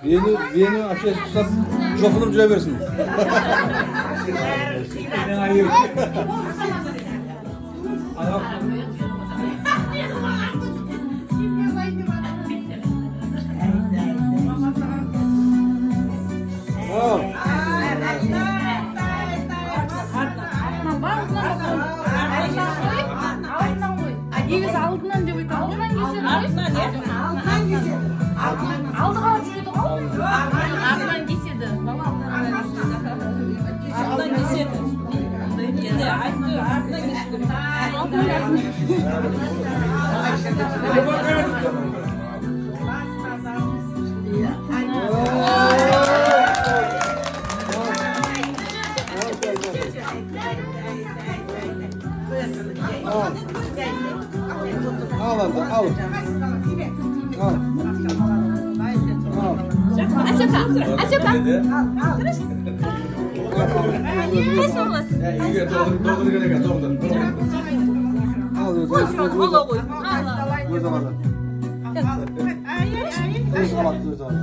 Beni aşağı tutsam çokunum cüre versin. Hayır. Негізі алдынан деп айтады. Алдынан кеседі. Алдынан кеседі. Алдыға жүреді ғой. Артынан кеседі. Бала алдынан кеседі. Енді айтты артынан Al hadi al. Al. Асёка, Асёка. Қайсы оласың? Al özü. Қой жүр, ола қой. Özü al. Özü al. Özü al.